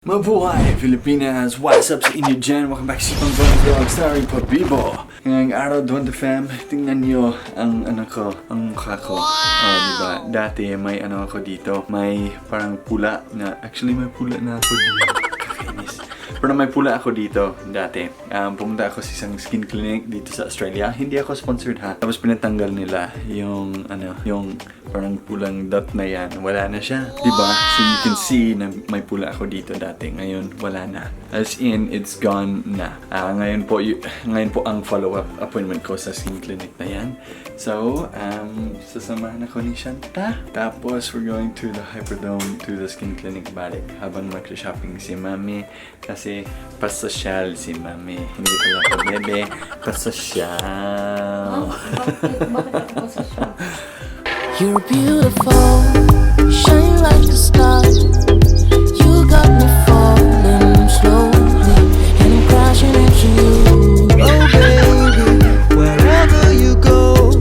Mabuhay Pilipinas! What's up sa inyo dyan? Welcome back sa Vlog starring Pabibo! Ngayong araw, Dwaine fam, tingnan nyo ang ko, ang mukha ko. Diba? Dati may ako dito, may parang pula na, actually may pula na ako dito. Kakainis. Pero may pula ako dito dati. Pumunta ako sa isang skin clinic dito sa Australia. Hindi ako sponsored ha. Tapos pinatanggal nila yung yung parang pulang dot na yan. Wala na siya. Diba? So you can see na may pula ako dito dati. Ngayon, wala na. As in, it's gone na. Ngayon po ang follow-up appointment ko sa skin clinic na yan. So, sasamahan ako ni Shanta. Tapos, we're going to the Hyperdome to the skin clinic balik. Habang mag-shopping si Mami. Kasi, pasosyal si Mami. Hindi pala ako bebe. Pasosyal. Bakit ako pasosyal? You're beautiful, shine like a star. You got me falling slowly, and I'm crashing into you. Oh baby, wherever you go,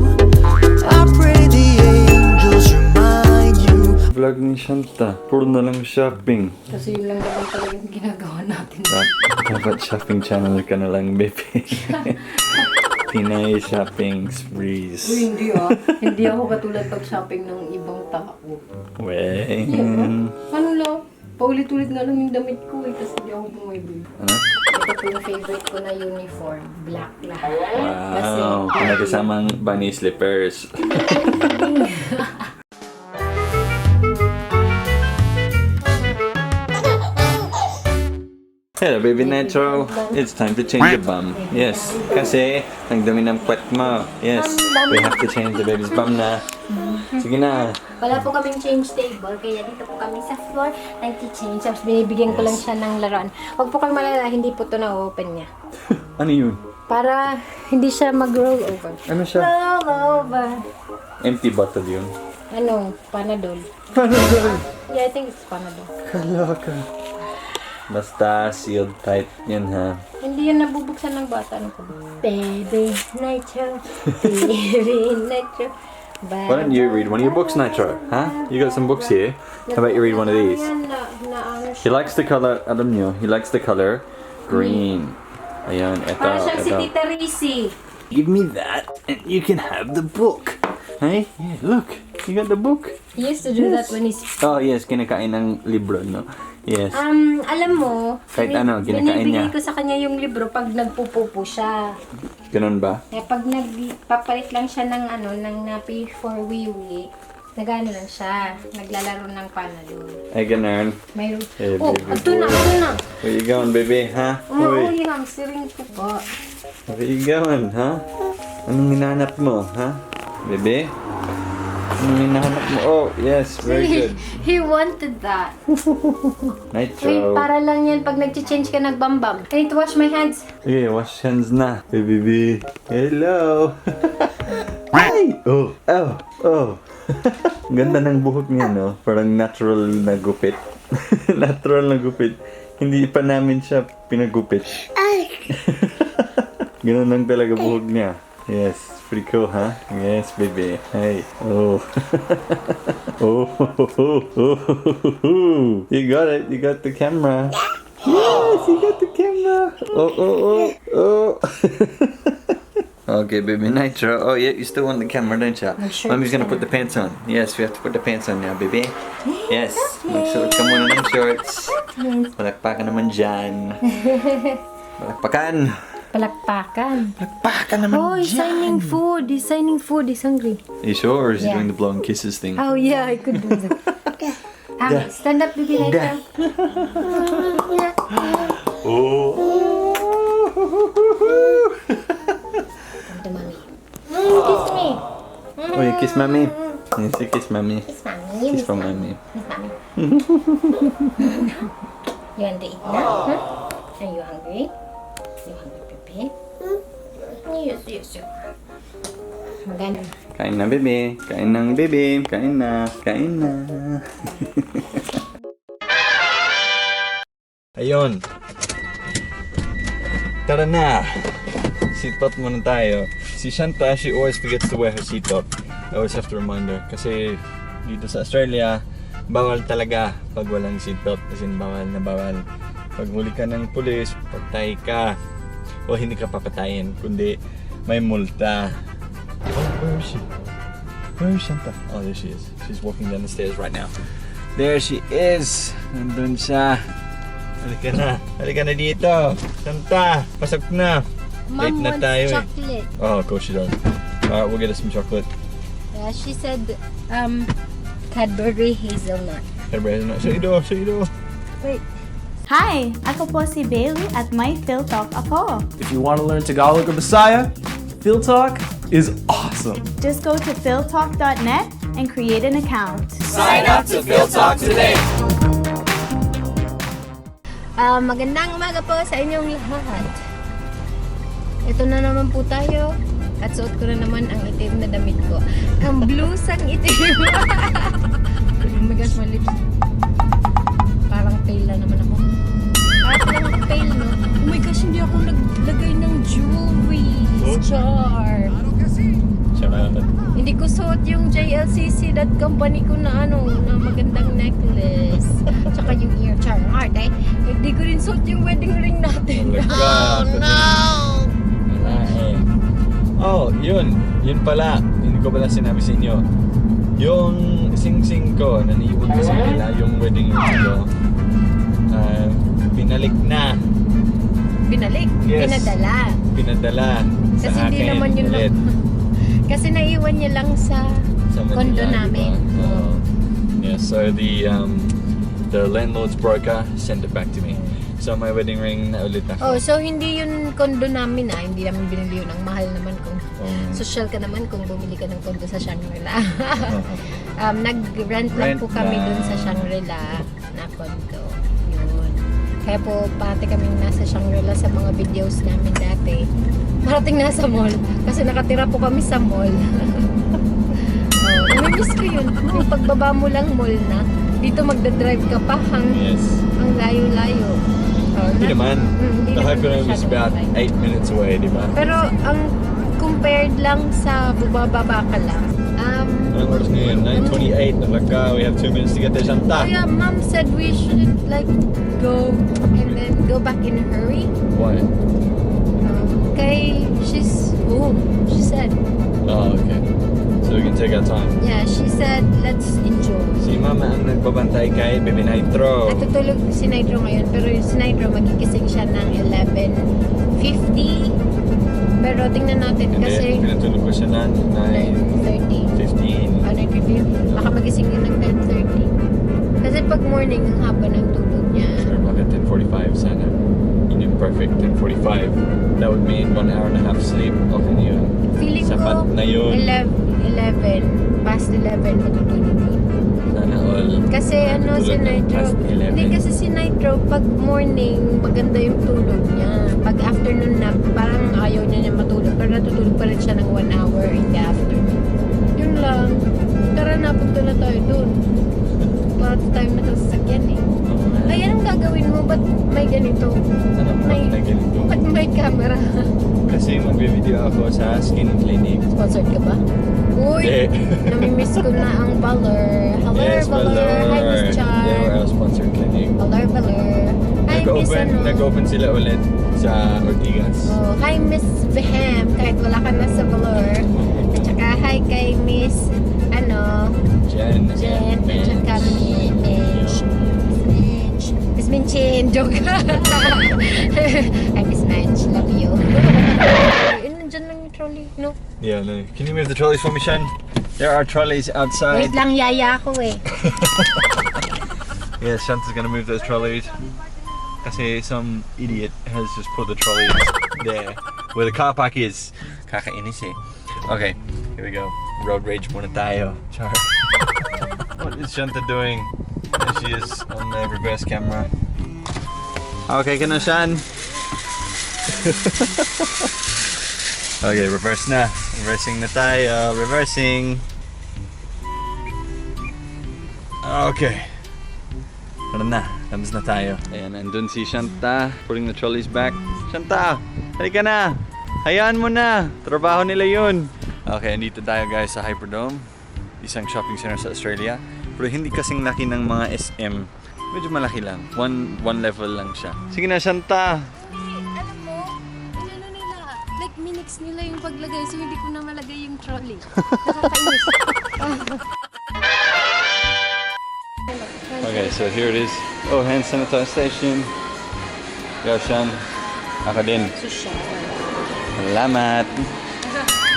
I pray the angels remind you. Vlog ni Shanta, puro na lang shopping. Kasi yun lang naman talagang ginagawa natin. Dapat shopping channel ka na lang, baby. Pinay shopping sprees. Uy, hindi hindi ako katulad pag-shopping ng ibang tao. When? Ano lang, paulit-ulit nga lang yung damit ko kasi hindi ako bumibili. Ano? Ito po yung favorite ko na uniform, black lahat. Wow! Pinagkasamang bunny slippers. Hello, baby Nitro. It's time to change the bum. Yes, kasi nagdumi ng puwet mo. Yes, we have to change the baby's bum na. Sige na. Wala po kaming change table, kaya dito po kami sa floor nag-change. Tapos binibigyan ko lang siya ng laruan. Huwag po kayong malala, hindi po ito na-open niya. Ano yun? Para hindi siya mag-roll over. Ano siya? Roll over. Empty bottle yun. Ano? Panadol. Panadol! Yeah, I think it's Panadol. Kaloka. Basta sealed tight yan ha. Hindi yan nabubuksan ng bata. Ano ko ba? Baby Nitro. Baby Nitro. Why don't you read one of your books, Nitro? Huh? You got some books here. How about you read one of these? He likes the color, alam nyo, he likes the color green. Ayan, eto, Para siyang si eto. Tita Risi. Give me that and you can have the book. Hey, yeah, look, you got the book. He used to do that when he's... Oh yes, kinakain ng libro, no? Yes. Alam mo, Kahit ano, kinakain niya. binibigay ko sa kanya yung libro pag nagpupupo siya. Ganun ba? Eh, pag nagpapalit lang siya ng ng napi for Woolley, nagano lang siya, naglalaro ng Panadol. Ay, ganun. Mayroon. Hey, Oh, baby ito na, boy. ito na. Where you going, baby? Huh? Oo, yung siring ko pa. Where you going, huh? Anong hinahanap mo, huh? Baby? Anong hinahanap mo? Oh, yes, very good. He wanted that. Wait, Nitro. para lang yan pag nag-change ka nagbambam. I need to wash my hands. Okay, wash hands na. Hey, baby. Hello. Hi! Oh, oh, oh. Ganda ng buhok niya, no? Parang natural na gupit. Natural na gupit. Hindi pa namin siya pinagupit. Ganun lang talaga buhok niya. Yes, pretty cool, huh? Yes, baby. Hey. Oh. Oh, you got it. You got the camera. Yes, you got the camera. Oh. Okay, baby Nitro. Oh, yeah, you still want the camera, don't you? Mommy's gonna put the pants on. Yes, we have to put the pants on now, baby. Yes. Magsuot ka muna ng shorts. Palakpakan naman dyan. Palakpakan. Palakpakan. Palakpakan naman Oh, he's signing food. He's signing food. He's hungry. Are you sure, or is he Yeah. doing the blowing kisses thing? Oh, yeah, I could do that. Stand up, baby, like that. Oh. Come to mommy. Kiss me. Oh, you kiss mommy? Yes, you kiss mommy. Kiss mommy. Kiss from mommy. Kiss mommy. You want to eat now? Huh? Are you hungry? You hungry, baby? Yes, yes, yes. Maganda. Kain na, baby. Kain ng baby. Kain na. Kain na. Ayun. Tara na. Seatbelt muna tayo. Si Shanta, she always forgets to wear her seatbelt. I always have to remind her. Kasi dito sa Australia, bawal talaga pag walang seatbelt. Kasi bawal na bawal. Pag huli ka ng pulis, patay ka. O hindi ka papatayin, kundi may multa. Oh, where is she? Where is Shanta? Oh, there she is. She's walking down the stairs right now. There she is! Nandun siya. Halika na. Halika na dito. Shanta, pasok na. Late Mom na wants tayo chocolate. Oh, of course she does. Alright, we'll get us some chocolate. Yeah, she said, Cadbury hazelnut. Everybody has a nut. Say it. Wait. Hi! Ako po si Bailey at may Phil Talk ako. If you want to learn Tagalog or Bisaya, Phil Talk is awesome. Just go to philtalk.net and create an account. Sign up to Phil Talk today. Magandang umaga po sa inyong lahat. Ito na naman po tayo. At suot ko na naman ang itim na damit ko. Ang blusang itim. Oh my gosh, my lips. Parang pale na naman ako. Parang pale, no? Oh my gosh, hindi ako naglagay ng jewelry. Char. Hindi ko suot yung JLCC that company ko na na magandang necklace. Tsaka yung ear charm. Arte. Hindi ko rin suot yung wedding ring natin. Oh no! Wala eh. Oh, yun. Yun pala. Hindi ko pala sinabi sa inyo. Yung sing-sing ko, naniiwan ko sa kanila yung wedding ring ko. Binalik na. Binalik? Yes. Pinadala sa Kasi akin. hindi naman yun ulit. Kasi naiwan niya lang sa Manila, condo namin. diba? Yeah, so the landlord's broker sent it back to me. So my wedding ring na ulit ako. Oh, so hindi yun condo namin hindi namin binili yun. Ang mahal naman kung social ka naman kung bumili ka ng condo sa Shangri-La. Nag-rent lang Rent po kami na. dun sa Shangri-La na condo. Yun. Kaya po pati kaming nasa Shangri-La sa mga videos namin dati. Parating nasa mall. Kasi nakatira po kami sa mall. Namimiss ko yun. Yung pagbaba mo lang mall na. Dito magdadrive ka pa Yes. ang layo-layo. Hindi naman. Hindi The naman Hypernome is masyadong about malayo. 8 minutes away, di ba? Pero ang compared lang sa bubaba ka lang. Anong oras ngayon? 9:28. Nalaka. We have 2 minutes to get there, Oh Shanta. yeah, Mom said we shouldn't like go and then go back in a hurry. Why? Okay, she's home. She said, Oh, okay. So we can take our time. yeah, she said let's enjoy. Si Mama ang nagbabantay kay Baby Nitro. Natutulog si Nitro ngayon, pero si Nitro magigising siya ng 11:50. Pero tingnan natin Hindi, kasi pinatulog ko siya na 9:30. 9:15. 9:50. Baka magising yun ng 10:30. Kasi pag morning, ang haba ng tulog niya. Sure, baka 10:45 sana. Yun yung perfect, 10:45. That would mean 1 hour and a half sleep. Okay na yun. Feeling Sapat ko, na yun. 11, past 11, matutulog yun. Sana all. Kasi ano si Tulog ng Nitro, past 11. hindi kasi si Nitro, pag morning, maganda yung tulog niya. Pag afternoon nap, parang ayaw niya matulog. Pero natutulog pa rin siya ng 1 hour in the afternoon. Yun lang. Tara na, punta na tayo dun. Para tayo na sa sasakyan eh. Ay, anong gagawin mo? Ba't may ganito? Ano pa May, na ganito? ba't may camera? Kasi mag-video ako sa skin clinic. Sponsored ka ba? Uy! Hindi. Namimiss ko na ang Valor. Hello, Yes, Valor. Hi, Miss They were Char. our sponsor clinic. Valor. Hi, Miss ano. Nag-open sila ulit sa Ortigas. Oh, hi, Miss Beham. Kahit wala ka na sa Valor. At saka, hi kay Miss, Jen. Jen. At saka, Miss Minchin. Joke. Hi, Miss Manch. Love you. Nandyan lang yung trolley, no? Yeah, no. Can you move the trolleys for me, Shen? There are trolleys outside. Wait lang, yaya ako eh. Yeah, Shanta's gonna move those trolleys. Kasi some idiot has just put the trolleys there where the car park is. Kakainis eh. Okay, here we go. Road rage muna tayo. Char. What is Shanta doing? There she is on the reverse camera. Okay, ka na, Shan? Okay, reverse na. Reversing na tayo. Reversing. Okay. Ano na? Labas na tayo. Ayan, andun si Shanta. Putting the trolleys back. Shanta! Halika na! Hayaan mo na! Trabaho nila yun! Okay, andito tayo guys sa Hyperdome. Isang shopping center sa Australia. Pero hindi kasing laki ng mga SM. Medyo malaki lang. One level lang siya. Sige na, Shanta! Alam mo, inano nila, like minix nila yung paglagay so hindi ko na malagay yung trolley. Nakakainis. Okay, so here it is. Oh, hand sanitizer station. Go, Shan. Ako din. Salamat.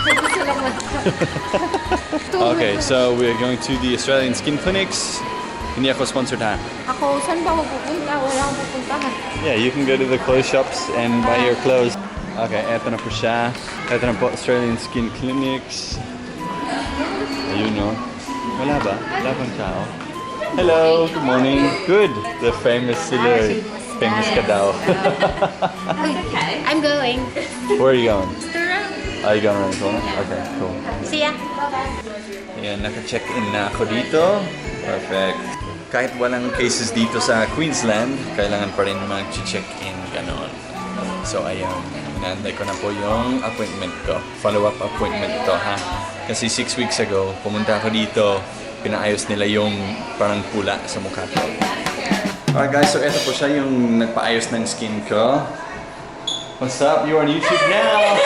Salamat. Okay, so we're going to the Australian skin clinics. Hindi ako sponsored ha. Ako, saan ba ako pupunta? Wala akong pupuntahan. Yeah, you can go to the clothes shops and buy your clothes. Okay, eto na po siya. Eto na po, Australian skin clinics. Ayun no. Wala ba? Wala pang tao. Hello, good morning. Good. The famous sila. Famous ka daw. I'm going. Where are you going? Are you going around the corner? Okay, cool. See ya. Ayan, naka-check-in na ako dito. Perfect. Kahit walang cases dito sa Queensland, kailangan pa rin mag-check-in, gano'n. So, ayun. Inaantay ko na po yung appointment ko. Follow-up appointment to, ha? Kasi 6 weeks ago, pumunta ako dito, pinaayos nila yung parang pula sa mukha ko. Alright guys, so eto po siya yung nagpaayos ng skin ko. What's up? You're on YouTube now!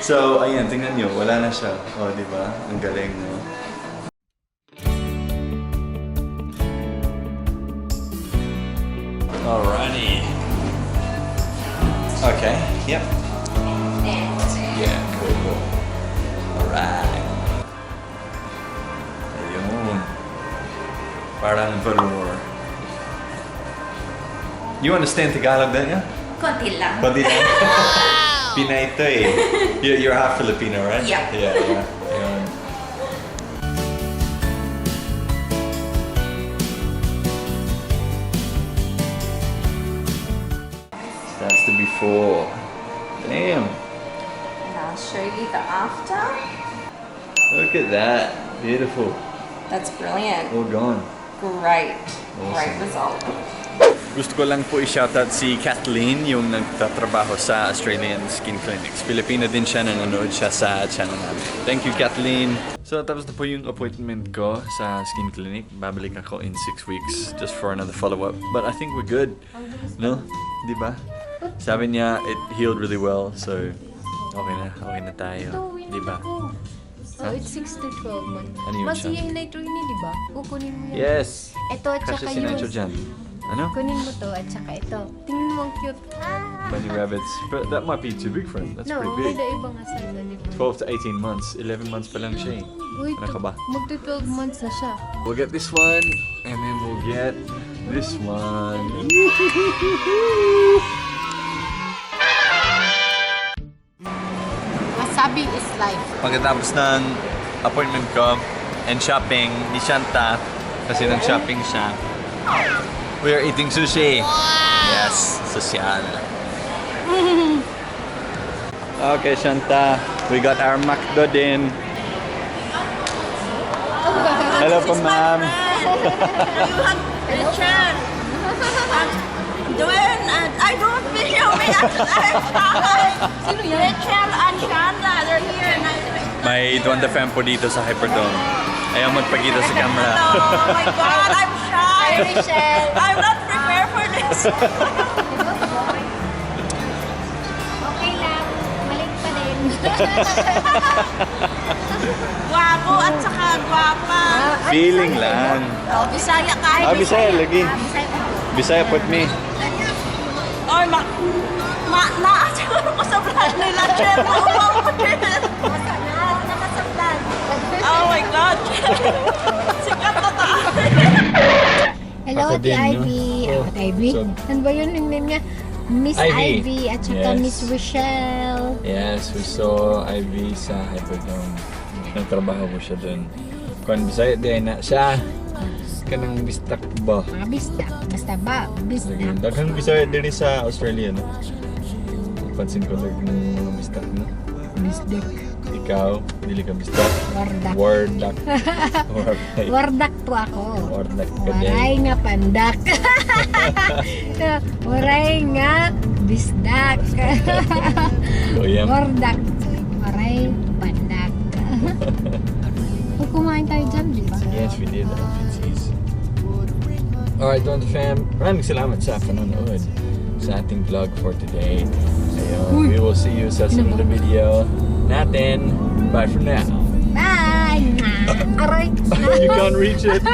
So, ayan, tingnan nyo, wala na siya. O, di ba? Ang galing, no? Alrighty. Okay, yep. Yeah, cool. Alright. Ayun. Parang velour. You understand Tagalog, don't you? Konti lang. Konti lang. Pinay ito eh. You're half Filipino, right? Yeah. Yeah, yeah. Ayun. That's the before. Damn. And I'll show you the after. Look at that. Beautiful. That's brilliant. All gone. Great. Great Awesome. result. Gusto ko lang po i-shoutout si Kathleen, yung nagtatrabaho sa Australian Skin Clinics. Pilipina din siya, nanonood siya sa channel namin. Thank you, Kathleen! So, tapos na po yung appointment ko sa Skin Clinic. Babalik ako in 6 weeks just for another follow-up. But I think we're good. No? Di ba? Sabi niya, it healed really well. So, okay na tayo. Di ba? So, it's 6 to 12 months. Ano yun siya? Masiyahin na ito yun, di ba? Kukunin mo yun. Yes! Ito at Kasya saka si yung... Nacho dyan. Ano? Kunin mo to at saka ito. Tingnan mo ang cute. Bunny rabbits. But that might be too big for him. That's No, pretty big. may iba nga sanda, di ba? 12 to 18 months. 11 months pa lang siya eh. Uy, Ano ka ba? magto 12 months na siya. We'll get this one, and then we'll get this one. Wasabi is life. Pagkatapos ng appointment ko and shopping ni Shanta, kasi nag-shopping siya, we are eating sushi. Yes, social. Okay, Shanta, we got our McDo din. Hello po, ma'am. Richard. Dwaine and I don't video me Richard and Shanda, they're here. May Dwaine fan po dito sa Hyperdome. Ayaw magpakita sa camera. Oh my God, I'm shy. Michelle. I'm not prepared for this. Okay lang. Malik pa din. Gwapo at saka gwapa. Feeling lang. Oh, Bisaya kahit Ah, Bisaya lagi. Bisaya put me. Oy, naasuro ko sa brand nila, Chen. Umaw ko, Chen. Nakasaktan. Oh my God, Chen. Sikat na ta. Hello, Ako Ate din, no? Ivy. Oh, Ate Ivy? so- Ano ba yun yung name niya? Miss Ivy. Ivy at saka Yes. Miss Rochelle. Yes, we saw Ivy sa Hyperdome. Nagtrabaho ko siya dun. Kung Bisaya di na siya. Kanang bistak ba? Mga bisdak. Basta ba? Bisdak. Daghang Bisaya diri sa Australia, no? Pansin ko lang ng mga bistak, no? Bisdak. Ikaw, dili ka bistak. Wardak. Wardak. Wardak po ako. Wardak ka Waray din. nga pandak. Waray nga bisdak. Kuyam. Wardak. Waray pandak. Kung kumain tayo dyan, di ba? Yes, we did. Alright, Dwaine fam, maraming salamat sa panonood sa ating vlog for today. Ayun, we will see you sa sunod na video natin. Bye for now. Bye! Aray! You can't reach it.